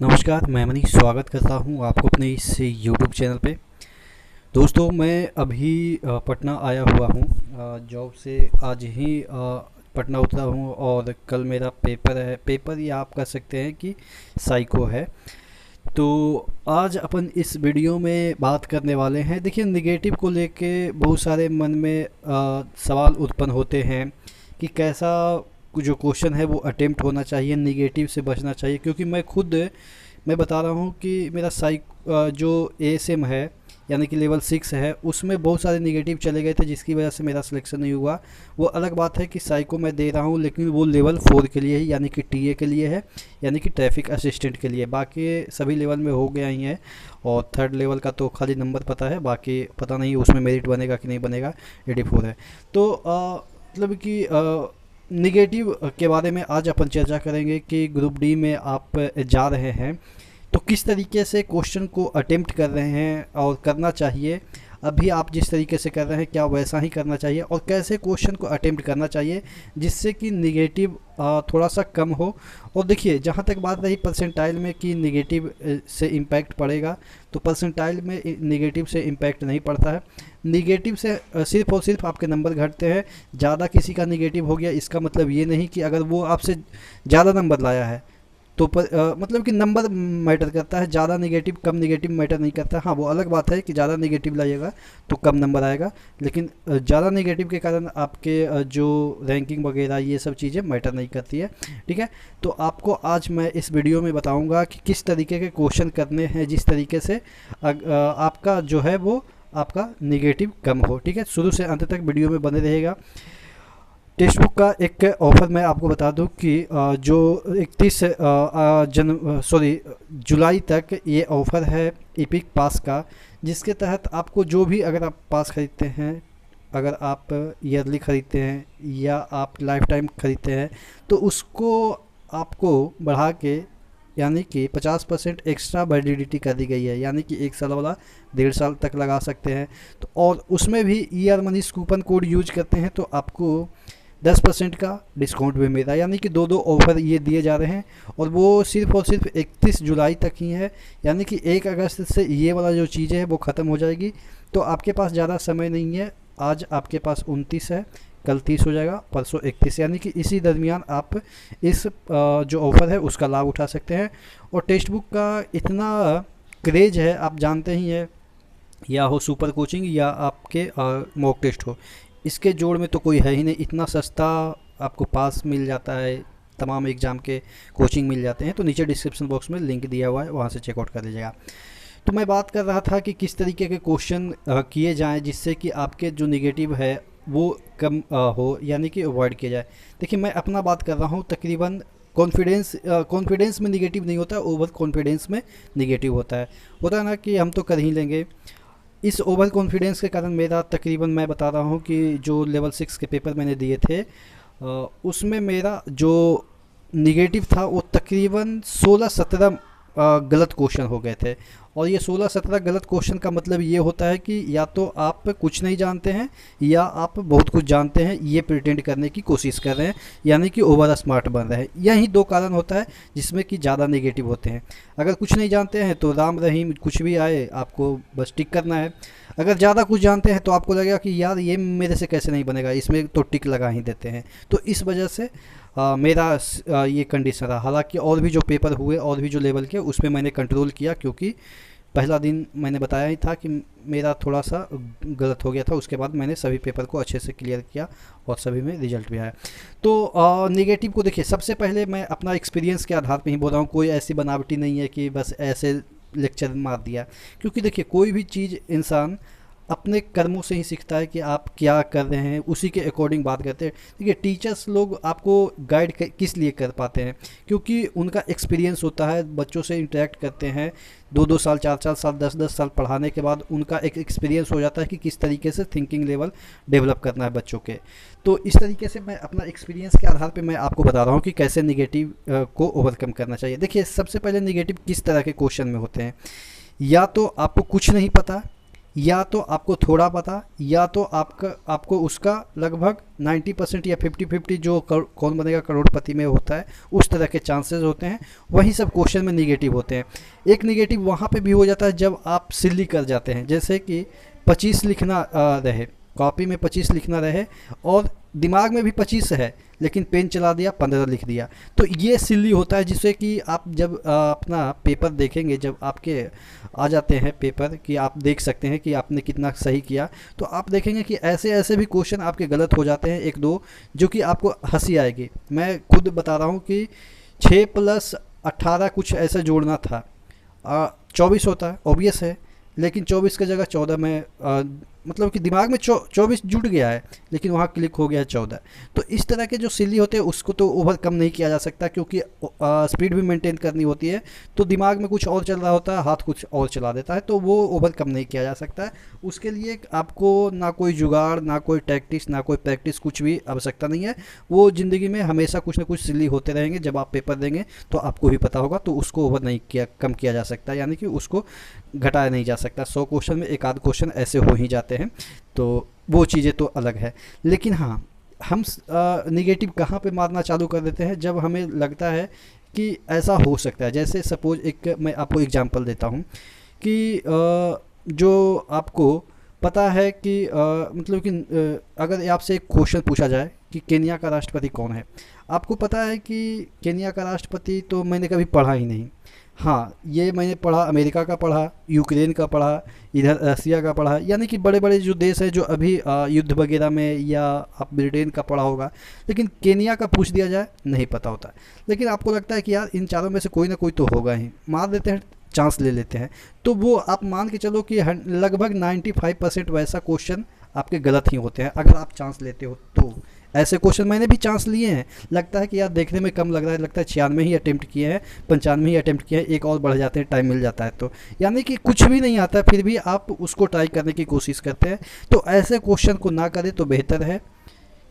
नमस्कार, मैं मनीष स्वागत करता हूं आपको अपने इस यूट्यूब चैनल पे। दोस्तों, मैं अभी पटना आया हुआ हूं जॉब से। आज ही पटना उतरा हूं और कल मेरा पेपर है। पेपर या आप कह सकते हैं कि साइको है। तो आज अपन इस वीडियो में बात करने वाले हैं। देखिए, निगेटिव को लेके बहुत सारे मन में सवाल उत्पन्न होते हैं कि कैसा जो क्वेश्चन है वो अटेम्प्ट होना चाहिए, निगेटिव से बचना चाहिए। क्योंकि मैं बता रहा हूँ कि मेरा जो एएसएम है यानी कि लेवल 6 है, उसमें बहुत सारे निगेटिव चले गए थे जिसकी वजह से मेरा सिलेक्शन नहीं हुआ। वो अलग बात है कि साइको मैं दे रहा हूँ, लेकिन वो लेवल 4 के लिए है, यानी कि टीए के लिए है, यानी कि ट्रैफिक असिस्टेंट के लिए। बाकी सभी लेवल में हो गया ही है और थर्ड लेवल का तो खाली नंबर पता है, बाकी पता नहीं उसमें मेरिट बनेगा कि नहीं बनेगा। 84 है। तो मतलब कि निगेटिव के बारे में आज अपन चर्चा करेंगे कि ग्रुप डी में आप जा रहे हैं तो किस तरीके से क्वेश्चन को अटेम्प्ट कर रहे हैं और करना चाहिए। अभी आप जिस तरीके से कर रहे हैं क्या वैसा ही करना चाहिए, और कैसे क्वेश्चन को अटेम्प्ट करना चाहिए जिससे कि निगेटिव थोड़ा सा कम हो। और देखिए, जहाँ तक बात रही परसेंटाइल में कि निगेटिव से इम्पैक्ट पड़ेगा, तो परसेंटाइल में निगेटिव से इम्पैक्ट नहीं पड़ता है। निगेटिव से सिर्फ और सिर्फ आपके नंबर घटते हैं। ज़्यादा किसी का निगेटिव हो गया इसका मतलब ये नहीं कि अगर वो आपसे ज़्यादा नंबर लाया है तो मतलब कि नंबर मैटर करता है। ज़्यादा निगेटिव कम निगेटिव मैटर नहीं करता। हाँ, वो अलग बात है कि ज़्यादा निगेटिव लाइएगा तो कम नंबर आएगा, लेकिन ज़्यादा निगेटिव के कारण आपके जो रैंकिंग वगैरह ये सब चीज़ें मैटर नहीं करती है। ठीक है, तो आपको आज मैं इस वीडियो में बताऊंगा कि किस तरीके के क्वेश्चन करने हैं जिस तरीके से आपका जो है वो आपका निगेटिव कम हो। ठीक है, शुरू से अंत तक वीडियो में बने रहेगा। टेक्स्ट बुक का एक ऑफ़र मैं आपको बता दूं कि जो 31 जुलाई तक ये ऑफ़र है एपिक पास का, जिसके तहत आपको जो भी, अगर आप पास खरीदते हैं, अगर आप ईयरली ख़रीदते हैं या आप लाइफ टाइम ख़रीदते हैं, तो उसको आपको बढ़ा के यानी कि 50% एक्स्ट्रा वैलिडिटी कर दी गई है, यानी कि 1 साल वाला 1.5 साल तक लगा सकते हैं। तो और उसमें भी year Manish coupon code use करते हैं तो आपको 10% का डिस्काउंट भी मिल रहा है। यानी कि दो ऑफ़र ये दिए जा रहे हैं और वो सिर्फ और सिर्फ 31 जुलाई तक ही है। यानी कि 1 अगस्त से ये वाला जो चीज़ें है वो ख़त्म हो जाएगी। तो आपके पास ज़्यादा समय नहीं है। आज आपके पास 29 है, कल 30 हो जाएगा, परसों 31, यानी कि इसी दरमियान आप इस जो ऑफ़र है उसका लाभ उठा सकते हैं। और टेक्स्ट बुक का इतना क्रेज़ है, आप जानते ही हैं, या हो सुपर कोचिंग या आपके मॉक टेस्ट हो, इसके जोड़ में तो कोई है ही नहीं। इतना सस्ता आपको पास मिल जाता है, तमाम एग्ज़ाम के कोचिंग मिल जाते हैं। तो नीचे डिस्क्रिप्शन बॉक्स में लिंक दिया हुआ है, वहाँ से चेकआउट कर लीजिएगा। तो मैं बात कर रहा था कि किस तरीके के क्वेश्चन किए जाएं जिससे कि आपके जो निगेटिव है वो कम हो, यानी कि अवॉइड किया जाए। देखिए, मैं अपना बात कर रहा हूँ। तकरीबन कॉन्फिडेंस में निगेटिव नहीं होता, ओवर कॉन्फिडेंस में निगेटिव होता है ना कि हम तो कर ही लेंगे। इस ओवर कॉन्फिडेंस के कारण मेरा तकरीबन, मैं बता रहा हूँ कि जो लेवल 6 के पेपर मैंने दिए थे उसमें मेरा जो निगेटिव था वो तकरीबन 16-17 गलत क्वेश्चन हो गए थे। और ये 16-17 गलत क्वेश्चन का मतलब ये होता है कि या तो आप कुछ नहीं जानते हैं या आप बहुत कुछ जानते हैं, ये प्रिटेंड करने की कोशिश कर रहे हैं, यानी कि ओवर स्मार्ट बन रहे हैं। यही दो कारण होता है जिसमें कि ज़्यादा नेगेटिव होते हैं। अगर कुछ नहीं जानते हैं तो राम रहीम कुछ भी आए आपको बस टिक करना है। अगर ज़्यादा कुछ जानते हैं तो आपको लगेगा कि यार ये मेरे से कैसे नहीं बनेगा, इसमें तो टिक लगा ही देते हैं। तो इस वजह से मेरा ये कंडीशन रहा। हालांकि और भी जो पेपर हुए और भी जो लेवल के, उसमें मैंने कंट्रोल किया, क्योंकि पहला दिन मैंने बताया ही था कि मेरा थोड़ा सा गलत हो गया था। उसके बाद मैंने सभी पेपर को अच्छे से क्लियर किया और सभी में रिजल्ट भी आया। तो नेगेटिव को देखिए, सबसे पहले मैं अपना एक्सपीरियंस के आधार पे ही बोल रहा हूँ। कोई ऐसी बनावटी नहीं है कि बस ऐसे लेक्चर मार दिया। क्योंकि देखिए, कोई भी चीज़ इंसान अपने कर्मों से ही सीखता है कि आप क्या कर रहे हैं, उसी के अकॉर्डिंग बात करते हैं। देखिए, टीचर्स लोग आपको गाइड किस लिए कर पाते हैं, क्योंकि उनका एक्सपीरियंस होता है, बच्चों से इंटरेक्ट करते हैं 2-2 साल 4-4 साल 10-10 साल पढ़ाने के बाद उनका एक एक्सपीरियंस हो जाता है कि किस तरीके से थिंकिंग लेवल डेवलप करना है बच्चों के। तो इस तरीके से मैं अपना एक्सपीरियंस के आधार पे मैं आपको बता रहा हूँ कि कैसे निगेटिव को ओवरकम करना चाहिए। देखिए, सबसे पहले निगेटिव किस तरह के क्वेश्चन में होते हैं, या तो आपको कुछ नहीं पता, या तो आपको थोड़ा पता, या तो आपको उसका लगभग 90% या 50-50 जो कौन बनेगा करोड़पति में होता है उस तरह के चांसेस होते हैं। वही सब क्वेश्चन में निगेटिव होते हैं। एक निगेटिव वहाँ पे भी हो जाता है जब आप सिल्ली कर जाते हैं, जैसे कि 25 लिखना रहे, कॉपी में 25 लिखना रहे और दिमाग में भी 25 है, लेकिन पेन चला दिया 15 लिख दिया, तो ये सिल्ली होता है। जिससे कि आप जब अपना पेपर देखेंगे, जब आपके आ जाते हैं पेपर कि आप देख सकते हैं कि आपने कितना सही किया, तो आप देखेंगे कि ऐसे ऐसे भी क्वेश्चन आपके गलत हो जाते हैं एक दो, जो कि आपको हंसी आएगी। मैं खुद बता रहा हूँ कि 6 + 18 कुछ ऐसा जोड़ना था, 24 होता है, ऑब्वियस है, लेकिन 24 की जगह 14 में मतलब कि दिमाग में 24 जुड़ गया है, लेकिन वहाँ क्लिक हो गया है 14। तो इस तरह के जो सिली होते हैं उसको तो ओवरकम नहीं किया जा सकता, क्योंकि स्पीड भी मेंटेन करनी होती है, तो दिमाग में कुछ और चल रहा होता है, हाथ कुछ और चला देता है, तो वो ओवरकम नहीं किया जा सकता है। उसके लिए आपको ना कोई जुगाड़, ना कोई टैक्टिस, ना कोई प्रैक्टिस, कुछ भी आवश्यकता नहीं है। वो ज़िंदगी में हमेशा कुछ ना कुछ सिली होते रहेंगे। जब आप पेपर देंगे तो आपको भी पता होगा, तो उसको ओवर नहीं किया, कम किया जा सकता, यानी कि उसको घटाया नहीं जा सकता। 100 क्वेश्चन में एक आध क्वेश्चन ऐसे हो ही जाते हैं, तो वो चीज़ें तो अलग है। लेकिन हाँ, हम निगेटिव कहाँ पे मारना चालू कर देते हैं, जब हमें लगता है कि ऐसा हो सकता है। जैसे सपोज एक मैं आपको एग्जांपल देता हूँ कि जो आपको पता है कि मतलब कि अगर आपसे एक क्वेश्चन पूछा जाए कि केन्या का राष्ट्रपति कौन है, आपको पता है कि केन्या का राष्ट्रपति तो मैंने कभी पढ़ा ही नहीं। हाँ, ये मैंने पढ़ा, अमेरिका का पढ़ा, यूक्रेन का पढ़ा, इधर रसिया का पढ़ा, यानी कि बड़े बड़े जो देश हैं जो अभी युद्ध वगैरह में, या आप ब्रिटेन का पढ़ा होगा, लेकिन केन्या का पूछ दिया जाए नहीं पता होता। लेकिन आपको लगता है कि यार इन चारों में से कोई ना कोई तो होगा ही, मार देते हैं, चांस ले लेते हैं। तो वो आप मान के चलो कि लगभग 95% वैसा क्वेश्चन आपके गलत ही होते हैं, अगर आप चांस लेते हो तो। ऐसे क्वेश्चन मैंने भी चांस लिए हैं, लगता है कि यार देखने में कम लग रहा है, लगता है 96 ही अटेम्प्ट किए हैं, 95 ही अटेम्प्ट किए हैं, एक और बढ़ जाते हैं, टाइम मिल जाता है तो, यानी कि कुछ भी नहीं आता है, फिर भी आप उसको ट्राई करने की कोशिश करते हैं। तो ऐसे क्वेश्चन को ना करें तो बेहतर है,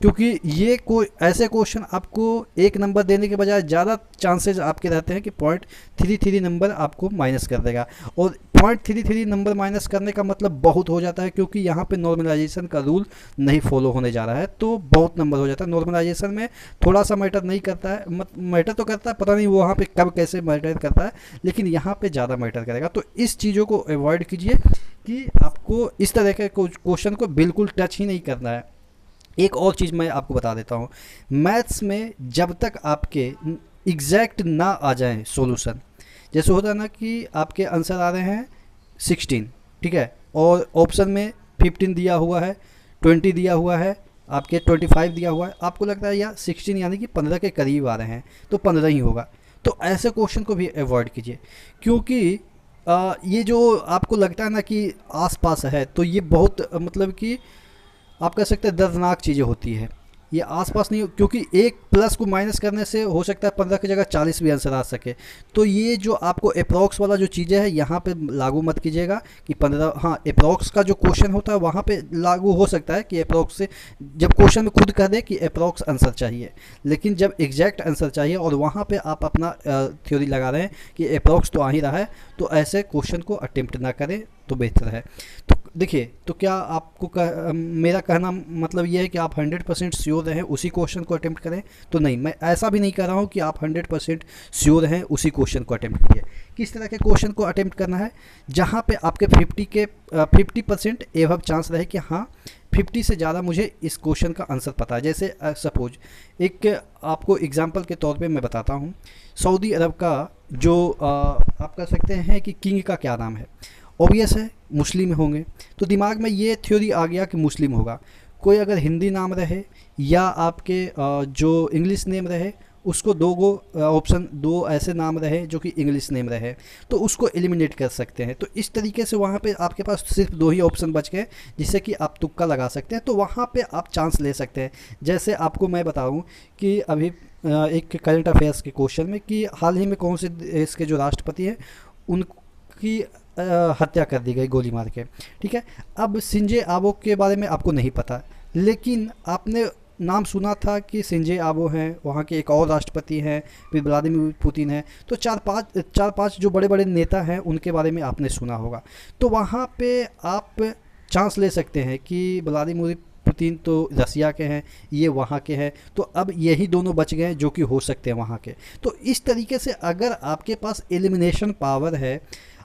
क्योंकि ये कोई ऐसे क्वेश्चन आपको 1 नंबर देने के बजाय ज़्यादा चांसेस आपके रहते हैं कि 0.33 नंबर आपको माइनस कर देगा। और 0.33 नंबर माइनस करने का मतलब बहुत हो जाता है, क्योंकि यहाँ पे नॉर्मलाइजेशन का रूल नहीं फॉलो होने जा रहा है, तो बहुत नंबर हो जाता है। नॉर्मलाइजेशन में थोड़ा सा मैटर नहीं करता है, मैटर तो करता है, पता नहीं वहाँ पे कब कैसे मैटर करता है, लेकिन यहाँ पे ज़्यादा मैटर करेगा। तो इस चीज़ों को अवॉइड कीजिए कि आपको इस तरह के क्वेश्चन को बिल्कुल टच ही नहीं करना है। एक और चीज़ मैं आपको बता देता हूँ, मैथ्स में जब तक आपके एग्जैक्ट ना आ जाए सॉल्यूशन, जैसे होता है ना कि आपके आंसर आ रहे हैं 16, ठीक है, और ऑप्शन में 15 दिया हुआ है, 20 दिया हुआ है, आपके 25 दिया हुआ है, आपको लगता है यार 16 यानी कि 15 के करीब आ रहे हैं, तो 15 ही होगा। तो ऐसे क्वेश्चन को भी अवॉइड कीजिए, क्योंकि ये जो आपको लगता है ना कि आसपास है, तो ये बहुत मतलब कि आप कह सकते हैं दर्दनाक चीज़ें होती है। ये आसपास नहीं, क्योंकि एक प्लस को माइनस करने से हो सकता है 15 की जगह 40 भी आंसर आ सके। तो ये जो आपको अप्रॉक्स वाला जो चीज़ें है, यहाँ पे लागू मत कीजिएगा कि 15, हाँ अप्रॉक्स का जो क्वेश्चन होता है वहाँ पे लागू हो सकता है कि अप्रॉक्स से, जब क्वेश्चन में खुद कह दे कि अप्रॉक्स आंसर चाहिए, लेकिन जब एग्जैक्ट आंसर चाहिए और वहाँ पर आप अपना थ्योरी लगा रहे हैं कि अप्रॉक्स तो आ ही रहा है, तो ऐसे क्वेश्चन को अटेम्प्ट ना करें तो बेहतर है। तो देखिए, तो क्या आपको मेरा कहना मतलब ये है कि आप 100% श्योर रहें उसी क्वेश्चन को अटेम्प्ट करें? तो नहीं, मैं ऐसा भी नहीं कर रहा हूँ कि आप 100% श्योर रहें उसी क्वेश्चन को अटेम्प्ट कीजिए। किस तरह के क्वेश्चन को अटेम्प्ट करना है? जहाँ पे आपके 50% एवब चांस रहे कि हाँ 50 से ज़्यादा मुझे इस क्वेश्चन का आंसर पता है। जैसे सपोज एक आपको एग्जांपल के तौर पे मैं बताता हूँ, सऊदी अरब का जो आप कह सकते हैं कि किंग का क्या नाम है, ऑब्वियस है मुस्लिम होंगे, तो दिमाग में ये थ्योरी आ गया कि मुस्लिम होगा। कोई अगर हिंदी नाम रहे या आपके जो इंग्लिश नेम रहे, उसको ऑप्शन दो ऐसे नाम रहे जो कि इंग्लिश नेम रहे, तो उसको एलिमिनेट कर सकते हैं। तो इस तरीके से वहाँ पे आपके पास सिर्फ 2 ही ऑप्शन बच गए जिससे कि आप तुक्का लगा सकते हैं, तो वहाँ पे आप चांस ले सकते हैं। जैसे आपको मैं बताऊँ कि अभी एक करंट अफेयर्स के क्वेश्चन में कि हाल ही में कौन से देश के जो राष्ट्रपति हैं उनकी हत्या कर दी गई गोली मार के, ठीक है। अब शिंजे आबे के बारे में आपको नहीं पता, लेकिन आपने नाम सुना था कि शिंजे आबे हैं, वहाँ के एक और राष्ट्रपति हैं, फिर व्लादिमीर पुतिन है, तो चार पाँच जो बड़े बड़े नेता हैं उनके बारे में आपने सुना होगा। तो वहाँ पे आप चांस ले सकते हैं कि व्लादिमीर पुतिन तो रसिया के हैं, ये वहाँ के हैं, तो अब यही दोनों बच गए हैं जो कि हो सकते हैं वहाँ के। तो इस तरीके से अगर आपके पास एलिमिनेशन पावर है,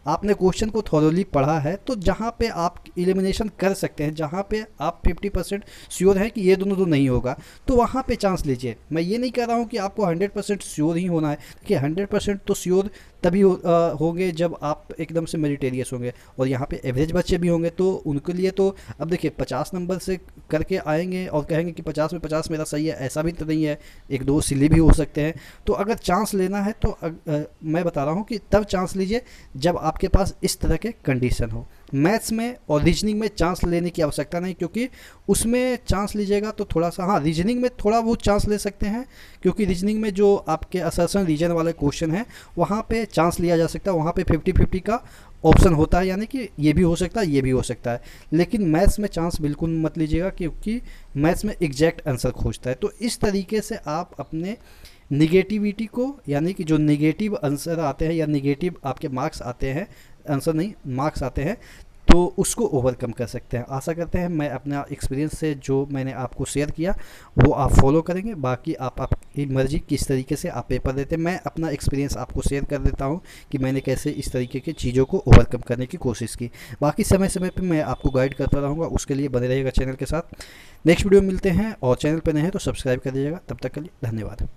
आपने क्वेश्चन को थॉरोली पढ़ा है, तो जहाँ पे आप एलिमिनेशन कर सकते हैं, जहाँ पे आप 50% श्योर है कि ये दोनों तो नहीं होगा, तो वहाँ पे चांस लीजिए। मैं ये नहीं कह रहा हूँ कि आपको 100% श्योर ही होना है, कि 100% तो श्योर तभी होंगे जब आप एकदम से मेरिटेरियस होंगे, और यहाँ पे एवरेज बच्चे भी होंगे, तो उनके लिए तो अब देखिए 50 नंबर से करके आएंगे और कहेंगे कि 50 में 50 मेरा सही है, ऐसा भी तो नहीं है, एक दो सिले भी हो सकते हैं। तो अगर चांस लेना है तो मैं बता रहा हूँ कि तब चांस लीजिए जब आपके पास इस तरह के कंडीशन हो। मैथ्स में और रीजनिंग में चांस लेने की आवश्यकता नहीं, क्योंकि उसमें चांस लीजिएगा तो थोड़ा सा, हाँ रीजनिंग में थोड़ा बहुत चांस ले सकते हैं, क्योंकि रीजनिंग में जो आपके असर्शन रीजन वाले क्वेश्चन हैं वहाँ पे चांस लिया जा सकता है, वहाँ पे 50-50 का ऑप्शन होता है, यानी कि ये भी हो सकता है ये भी हो सकता है। लेकिन मैथ्स में चांस बिल्कुल मत लीजिएगा, क्योंकि मैथ्स में एग्जैक्ट आंसर खोजता है। तो इस तरीके से आप अपने निगेटिविटी को, यानी कि जो निगेटिव आंसर आते हैं या निगेटिव आपके मार्क्स आते हैं, आंसर नहीं मार्क्स आते हैं, तो उसको ओवरकम कर सकते हैं। आशा करते हैं मैं अपना एक्सपीरियंस से जो मैंने आपको शेयर किया वो आप फॉलो करेंगे। बाकी आप आपकी मर्जी किस तरीके से आप पेपर देते हैं, मैं अपना एक्सपीरियंस आपको शेयर कर देता हूं कि मैंने कैसे इस तरीके की चीज़ों को ओवरकम करने की कोशिश की। बाकी समय समय पर मैं आपको गाइड करता रहूँगा, उसके लिए बने रहिएगा चैनल के साथ। नेक्स्ट वीडियो में मिलते हैं, और चैनल पर नए हैं तो सब्सक्राइब कर दीजिएगा। तब तक के लिए धन्यवाद।